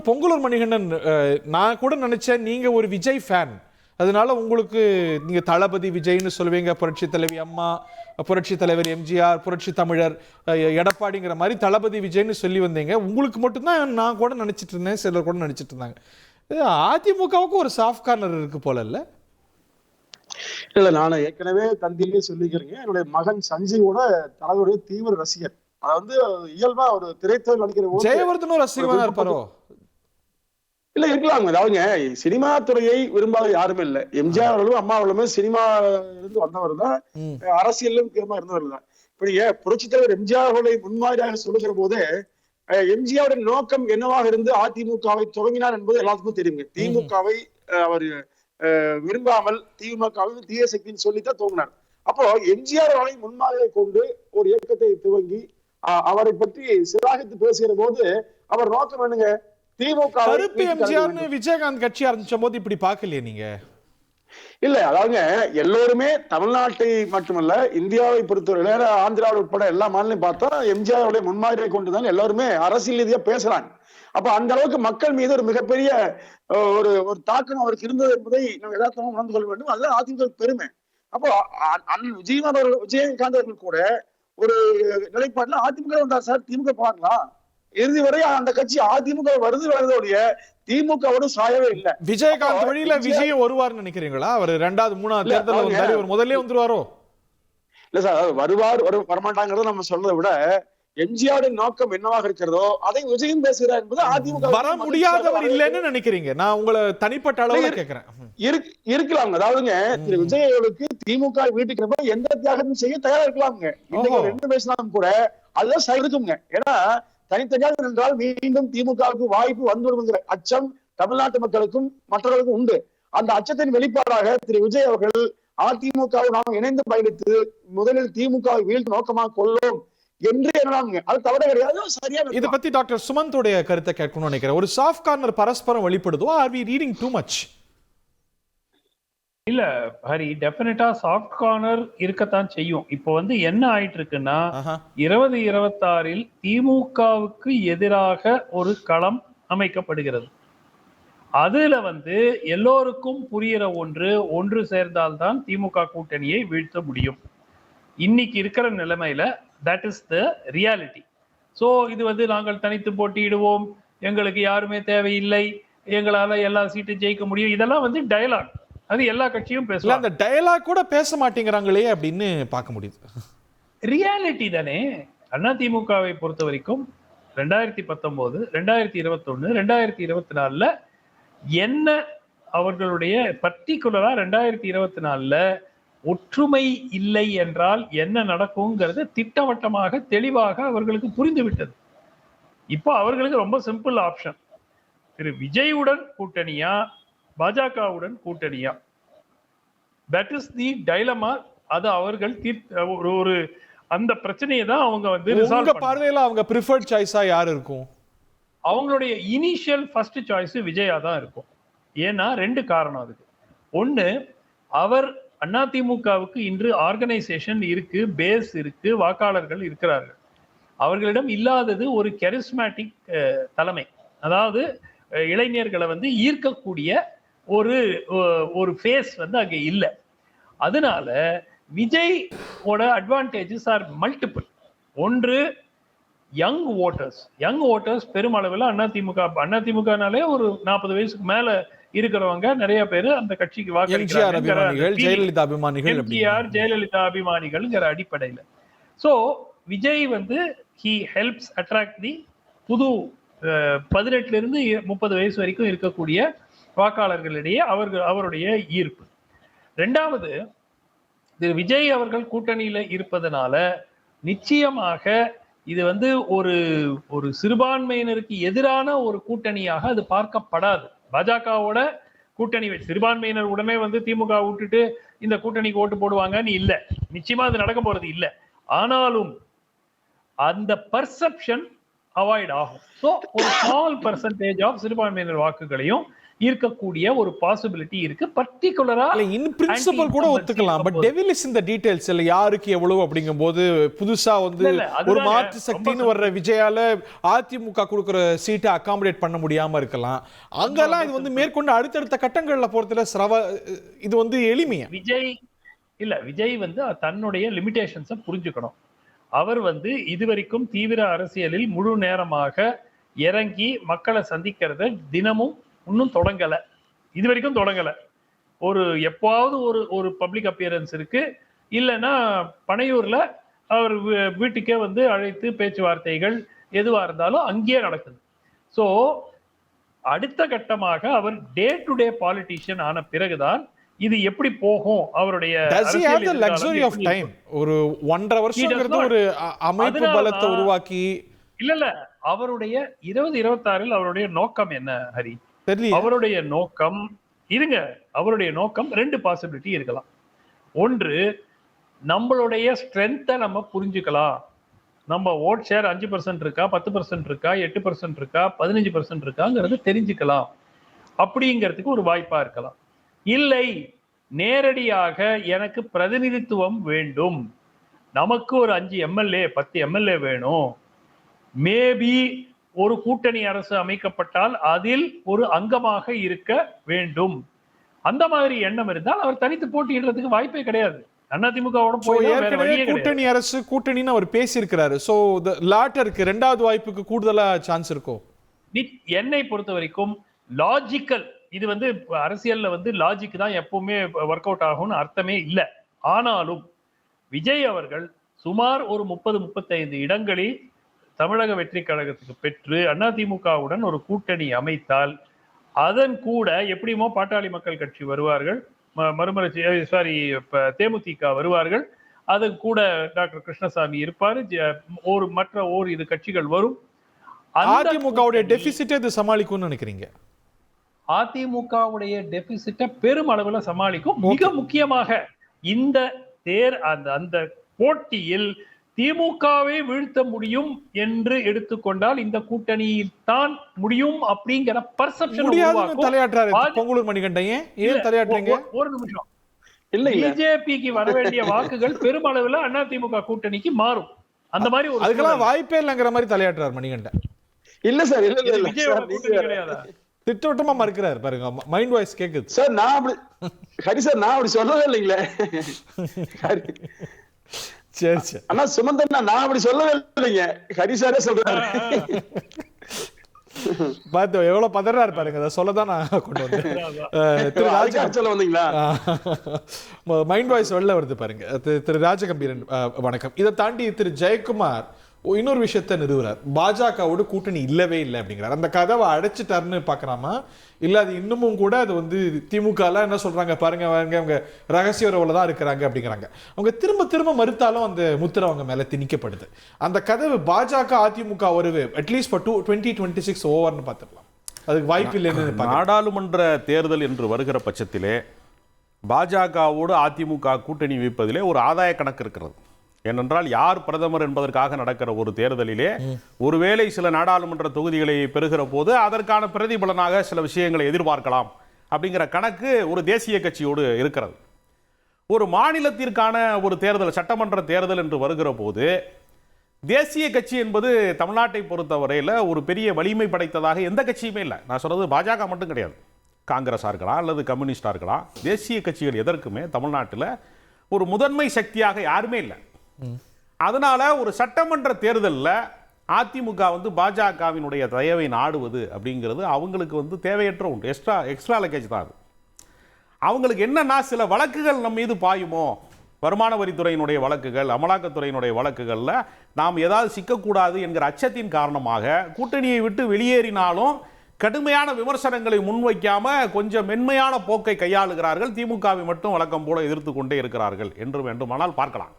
பொங்கலூர் மணிகண்டன், நான் கூட நினைச்சேன் நீங்க ஒரு விஜய் ஃபேன், அதனால உங்களுக்கு நீங்க தளபதி விஜய்னு சொல்லுவீங்க, புரட்சி தலைவி அம்மா, புரட்சி தலைவர் எம்ஜிஆர், புரட்சி தமிழர் எடப்பாடிங்கிற மாதிரி தளபதி விஜய்னு சொல்லி வந்தீங்க. உங்களுக்கு மட்டும்தான் நான் கூட நினைச்சிட்டு இருந்தேன், சிலர் கூட நினைச்சிட்டு இருந்தாங்க. அதிமுகவுக்கு ஒரு சாஃப்ட் கார்னர் இருக்கு போல இல்ல? இல்ல, நான் ஏற்கனவே தந்தியிலே சொல்லிக்கிறேங்க, என்னுடைய மகன் சஞ்சீவோட தலைவருடைய தீவிர ரசிகர். அதாவது இயல்பா ஒரு திரைத்துறை நடிக்கிற ஜெயவர்தனும் ரசிகமா இருப்பாரோ? இல்ல, இருக்கலாம். அதாவதுங்க, சினிமா துறையை விரும்பாத யாருமே இல்ல. எம்ஜிஆர் அவர்களும் அம்மா அவர்களுமே சினிமா இருந்து வந்தவர் தான், அரசியலும் முக்கியமா இருந்தவர் தான். இப்படி புரட்சி தலைவர் எம்ஜிஆர் அவர்களை முன்மாதிரியாக சொல்லுகிற போது எம்ஜிஆரின் நோக்கம் என்னவாக இருந்து அதிமுகவை தொடங்கினார் என்பது எல்லாத்துக்கும் தெரியுங்க. திமுகவை அவர் விரும்பாமல் திமுகவை தீய சக்தின்னு சொல்லித்தான் துவங்கினார். அப்போ எம்ஜிஆர் அவர்களை முன்மாதிரியை கொண்டு ஒரு இயக்கத்தை துவங்கி அவரை பற்றி சிராகித்து பேசுகிற போது அவர் நோக்கம் என்னங்க, திமுக விஜயகாந்த் கட்சி ஆரம்பிச்ச போது இப்படி பாக்கலையே நீங்க? இல்ல, அதாவதுங்க, எல்லோருமே தமிழ்நாட்டை மட்டுமல்ல இந்தியாவை பொறுத்தவரை ஆந்திராவில் உட்பட எல்லா மாநிலம் பார்த்தா எம்ஜிஆருடைய முன்மாதிரியை கொண்டுதான் எல்லாருமே அரசியல் ரீதியா பேசுறாங்க. அப்ப அந்த அளவுக்கு மக்கள் மீது ஒரு மிகப்பெரிய ஒரு ஒரு தாக்கம் அவருக்கு இருந்தது என்பதை நம்ம யதார்த்தமா உணர்ந்து கொள்ள வேண்டும். அதுதான் அதிமுக பெருமை. அப்போ விஜயகாந்த் அவர்கள் கூட ஒரு நிலைப்பாட்டுல அதிமுக வந்தார் சார், திமுக பார்க்கலாம், இறுதி வரை அந்த கட்சி அதிமுக வருவதோடைய திமுகவோட சாயவே இல்லை. விஜயகாந்த் வழியில விஜயம் வருவார்னு நினைக்கிறீங்களா? அவர் 2வது 3வது தேர்தல் முதல்ல வந்துருவாரோ? இல்ல சார், வருவார் வரமாட்டாங்கிறத நம்ம சொல்றதை விட எம்ஜிஆரின் நோக்கம் என்னவாக இருக்கிறதோ அதை விஜயம் பேசுகிறார் என்பது அதிமுக வர முடியாதவர் இல்லைன்னு நினைக்கிறீங்க? நான் உங்களை தனிப்பட்ட அளவுல கேட்கிறேன். இருக்கலாம். அதாவதுங்க, திரு விஜய் அவர்களுக்கு திமுக வீட்டுக்கு எந்த தியாகமும் செய்ய தயாரா இருக்கலாமுங்க. இன்னைக்கு 2 பேசினாலும் கூட அதுதான் இருக்குங்க. ஏன்னா தனித்தனியாக என்றால் மீண்டும் திமுகவுக்கு வாய்ப்பு வந்துவிடுங்கிற அச்சம் தமிழ்நாட்டு மக்களுக்கும் மற்றவர்களுக்கும் உண்டு. அந்த அச்சத்தின் வெளிப்பாடாக திரு விஜய் அவர்கள் அதிமுகவை நாம் இணைந்து பயணித்து முதலில் திமுகவை வீழ்த்து நோக்கமாக கொள்ளும் என்று எண்ணலாமுங்க. அது தவறு கிடையாது, சரியான. இதை பத்தி டாக்டர் சுமந்தோடைய கருத்தை கேட்கணும்னு நினைக்கிறேன். ஒரு சாஃப்ட் கார்னர் பரஸ்பரம் வெளிப்படுதோ? Are we reading too much? இல்ல ஹரி, டெஃபினட்டா சாஃப்ட் கார்னர் இருக்கத்தான் செய்யும். இப்போ என்ன ஆயிட்டு இருக்குன்னா, 2026 திமுகவுக்கு எதிராக ஒரு களம் அமைக்கப்படுகிறது. அதுல எல்லோருக்கும் புரிகிற ஒன்று சேர்ந்தால்தான் திமுக கூட்டணியை வீழ்த்த முடியும். இன்னைக்கு இருக்கிற நிலைமையில that is the reality. So இது நாங்கள் தனித்து போட்டியிடுவோம், எங்களுக்கு யாருமே தேவையில்லை, எங்களால எல்லா சீட்டும் ஜெயிக்க முடியும், இதெல்லாம் டயலாக். அது எல்லா கட்சியும் பேசலாம். அந்த டயலாக் கூட பேச மாட்டேங்கிறாங்களே அப்படின்னு பார்க்க முடியுது. ரியாலிட்டி தானே. அதிமுகவை பொறுத்த வரைக்கும் 2019, 2021, 2024 என்ன அவர்களுடைய பர்டிகுலரா 2024 ஒற்றுமை இல்லை என்றால் என்ன நடக்குங்கிறது திட்டவட்டமாக தெளிவாக அவர்களுக்கு புரிந்துவிட்டது. இப்போ அவர்களுக்கு ரொம்ப சிம்பிள் ஆப்ஷன், திரு விஜயுடன் கூட்டணியா பாஜகவுடன் கூட்டணியா? That is the dilemma. அது அவர்கள் ஒரு அந்த பிரச்சனையை தான் அவங்க பார்வையில அவங்க பிரிஃபர்ட் சாய்ஸா யார் இருக்கும்? அவங்களுடைய இனிஷியல் ஃபர்ஸ்ட் சாய்ஸ் விஜயா தான் இருக்கும். ஏன்னா 2 காரணம் அதுக்கு. ஒண்ணு, அவர் அதிமுகவுக்கு இன்று ஆர்கனைசேஷன் இருக்கு, பேஸ் இருக்கு, வாக்காளர்கள் இருக்கிறார்கள். அவர்களிடம் இல்லாதது ஒரு கரிஸ்மேட்டிக் தலைமை, அதாவது இளைஞர்களை ஈர்க்கக்கூடிய ஒரு ஃபேஸ் அங்க இல்லை. அதனால விஜய் ஓட அட்வான்டேஜஸ் ஆர் மல்டிபிள். ஒன்று, யங் ஓட்டர்ஸ் பெருமளவில் அதிமுகனாலே ஒரு 40 வயசுக்கு மேல இருக்கிறவங்க நிறைய பேர் அந்த கட்சிக்கு வாக்களிக்கிறாங்க. ஜெயலலிதா அபிமானிகள்ங்கிற அடிப்படையில். So Vijay he helps attract தி புது 18 இருந்து 30 வயசு வரைக்கும் இருக்கக்கூடிய வாக்காளர்களிடையே அவருடைய ஈர்ப்பு. 2வது, விஜய் அவர்கள் கூட்டணியில இருப்பதனால நிச்சயமாக இது ஒரு சிறுபான்மையினருக்கு எதிரான ஒரு கூட்டணியாக அது பார்க்கப்படாது. பாஜகவோட கூட்டணி சிறுபான்மையினர் உடனே திமுக விட்டுட்டு இந்த கூட்டணிக்கு ஓட்டு போடுவாங்கன்னு இல்ல, நிச்சயமா அது நடக்க போறது இல்ல. ஆனாலும் அந்த பர்செப்ஷன் அவாய்ட் ஆகும். ஸோ ஒரு ஸ்மால் பெர்சன்டேஜ் ஆஃப் சிறுபான்மையினர் வாக்குகளையும் இருக்கக்கூடிய ஒரு பாசிபிலிட்டி இருக்கு. பர்டிகுலரா இன் பிரின்சிபல் கூட ஒத்துக்கலாம், பட் டெவில் இஸ் இந்த டீடைல்ஸ் இல்ல, யாருக்கு எவ்வளவு அப்படிங்கும்போது புதுசா வந்து ஒரு மாற்று சக்தின்னு வர்ற விஜயால அதிமுக கொடுக்கிற சீட்டை அகாமடேட் பண்ண முடியாம இருக்கலாம். அங்கெல்லாம் இது வந்து மேற்கொண்டு அடுத்தடுத்த கட்டங்கள்ல போறதுல இது வந்து எளிமையா. விஜய் வந்து தன்னுடைய லிமிடேஷன்ஸை புரிஞ்சுக்கணும். அவர் வந்து இதுவரைக்கும் தீவிர அரசியலில் முழு நேரமாக இறங்கி மக்களை சந்திக்கிறத தினமும் இன்னும் தொடங்கல, இதுவரைக்கும் தொடங்கல. ஒரு எப்பாவது ஒரு பப்ளிக் அப்பியரன்ஸ் இருக்கு, இல்லைன்னா பனையூர்ல அவர் வீட்டுக்கே வந்து அழைத்து பேச்சுவார்த்தைகள் எதுவா இருந்தாலும் அங்கேயே நடக்குது. ஸோ அடுத்த கட்டமாக அவர் டே டு டே பாலிட்டிஷியன் ஆன பிறகுதான் இது எப்படி போகும், அவருடைய ஒரு 1.5 வருஷம் ஒரு அமைப்பு பலத்தை உருவாக்கி. இல்ல அவருடைய 2026 அவருடைய நோக்கம் என்ன ஹரி? அவருடைய நோக்கம் அவருடைய நோக்கம் 2 பாசிபிலிட்டி இருக்கலாம். ஒன்று, நம்மளுடைய ஸ்ட்ரென்த்தை நம்ம புரிஞ்சுக்கலாம். நம்ம ஓட் ஷேர் 5% இருக்கா, 10% இருக்கா, 8% இருக்கா, 15% இருக்காங்கிறது தெரிஞ்சுக்கலாம். அப்படிங்கிறதுக்கு ஒரு வாய்ப்பா இருக்கலாம். இல்லை, நேரடியாக எனக்கு பிரதிநிதித்துவம் வேண்டும், நமக்கு ஒரு 5 எம்எல்ஏ 10 எம்எல்ஏ வேணும், மேபி ஒரு கூட்டணி அரசு அமைக்கப்பட்டால் அதில் ஒரு அங்கமாக இருக்க வேண்டும், அந்த மாதிரி எண்ணம் இருந்தால் அவர் தனித்து போட்டியிடுறதுக்கு வாய்ப்பே கிடையாது. அதிமுகவோட கூட்டணி அரசு கூட்டணின்னு அவர் பேசியிருக்கிறாரு. சோ லாட்டருக்கு 2வது வாய்ப்புக்கு கூடுதலா சான்ஸ் இருக்கும். என்னை பொறுத்த வரைக்கும் லாஜிக்கல், இது வந்து அரசியல்ல வந்து லாஜிக் தான் எப்பவுமே ஒர்க் அவுட் ஆகும்னு அர்த்தமே இல்லை. ஆனாலும் விஜய் அவர்கள் சுமார் ஒரு 30-35 இடங்களில் தமிழக வெற்றி கழகத்துக்கு பெற்று அதிமுகவுடன் ஒரு கூட்டணி அமைத்தால், அதன் கூட எப்படியுமோ பாட்டாளி மக்கள் கட்சி வருவார்கள், தேமுதிக வருவார்கள், அதன் கூட டாக்டர் கிருஷ்ணசாமி இருப்பாரு, மற்ற ஓரிரு கட்சிகள் வரும். அதிமுகவுடைய டெபிசிட்டை இது சமாளிக்கும்னு நினைக்கிறீங்க? அதிமுகவுடைய டெபிசிட்டை பெரும் அளவுல சமாளிக்கும். மிக முக்கியமாக இந்த அந்த போட்டியில் திமுகவை வீழ்த்த முடியும் என்று எடுத்துக்கொண்டால் இந்த கூட்டணியில் தான் முடியும் அப்படிங்கிற பர்செப்ஷன் தலையாட்டுறாரு பொங்கலூர் மணிகண்டன். ஏன் தலையாட்டுறீங்க? ஒரு நிமிஷம். பிஜேபிக்கு வர வேண்டிய வாக்குகள் பெருமளவுல அதிமுக கூட்டணிக்கு மாறும். அந்த மாதிரி ஒரு அதுக்கெல்லாம் வாய்ப்பே இல்லைங்கிற மாதிரி தலையாட்டுறாரு மணிகண்டன். இல்ல சார், இல்ல விஜயோட கூட்டணி கிடையாதா? திட்டவட்டமா மறுக்கிறாரு பாருங்க, மைண்ட் வாய்ஸ் கேக்குது. சார் நான் அப்படி ஹரி சார் நான் அப்படி சொல்லவே இல்லைங்களே. சரி சரி. ஆனா சுமந்தன் நான் அப்படி சொல்லவே இல்லைங்க, ஹரி சாரே சொல்றாரு. பாத்து எவ்வளவு பதறாரு பாருங்க, அதை சொல்லதான் நான் கொண்டு வந்தேன். சொல்ல வந்தீங்களா? மைண்ட் வாய்ஸ் வெளில வருது பாருங்க. திரு ராஜகம்பீரன் வணக்கம். இதை தாண்டி திரு ஜெயக்குமார் இன்னொரு விஷயத்த நிறுவுறார். பாஜகவோட கூட்டணி இல்லவே இல்லை அப்படிங்கிறார். அந்த கதவை அடைச்சிட்டாருன்னு பாக்குறாமா, இல்ல அது இன்னமும் கூட அது வந்து திமுக என்ன சொல்றாங்க பாருங்க, அவங்க ரகசிய உறவுல தான் இருக்கிறாங்க அப்படிங்கிறாங்க. அவங்க திரும்ப திரும்ப மறுத்தாலும் அந்த முத்திரை அவங்க மேல திணிக்கப்படுது. அந்த கதவு பாஜக அதிமுக உறவு அட்லீஸ்ட் ஃபார் 2026 ஓவர்னு பார்த்துக்கலாம். அதுக்கு வாய்ப்பு இல்லைன்னு. நாடாளுமன்ற தேர்தல் என்று வருகிற பட்சத்திலே பாஜகவோடு அதிமுக கூட்டணி வைப்பதிலே ஒரு ஆதாய கணக்கு இருக்கிறது. ஏனென்றால் யார் பிரதமர் என்பதற்காக நடக்கிற ஒரு தேர்தலிலே ஒருவேளை சில நாடாளுமன்ற தொகுதிகளை பெறுகிற போது அதற்கான பிரதிபலனாக சில விஷயங்களை எதிர்பார்க்கலாம் அப்படிங்கிற கணக்கு ஒரு தேசிய கட்சியோடு இருக்கிறது. ஒரு மாநிலத்திற்கான ஒரு தேர்தல், சட்டமன்ற தேர்தல் என்று வருகிற போது தேசிய கட்சி என்பது தமிழ்நாட்டை பொறுத்தவரையில் ஒரு பெரிய வலிமை படைத்ததாக எந்த கட்சியுமே இல்லை. நான் சொல்றது பாஜக மட்டும் கிடையாது, காங்கிரஸாக இருக்கலாம் அல்லது கம்யூனிஸ்டாக இருக்கலாம். தேசிய கட்சிகள் எதற்குமே தமிழ்நாட்டில் ஒரு முதன்மை சக்தியாக யாருமே இல்லை. அதனால ஒரு சட்டமன்ற தேர்தலில் அதிமுக வந்து பாஜகவினுடைய தயவை நாடுவது அப்படிங்கிறது அவங்களுக்கு வந்து தேவையற்ற ஒன்று, எக்ஸ்ட்ரா லக்கேஜ் தான் அது. அவங்களுக்கு என்னன்னா, சில வழக்குகள் நம்ம மீது பாயுமோ, வருமான வரித்துறையினுடைய வழக்குகள், அமலாக்கத்துறையினுடைய வழக்குகளில் நாம் ஏதாவது சிக்கக்கூடாது என்கிற அச்சத்தின் காரணமாக கூட்டணியை விட்டு வெளியேறினாலும் கடுமையான விமர்சனங்களை முன்வைக்காம கொஞ்சம் மென்மையான போக்கை கையாளுகிறார்கள். திமுகவை மட்டும் வழக்கம் போல எதிர்த்து கொண்டே இருக்கிறார்கள் என்று வேண்டுமானால் பார்க்கலாம்.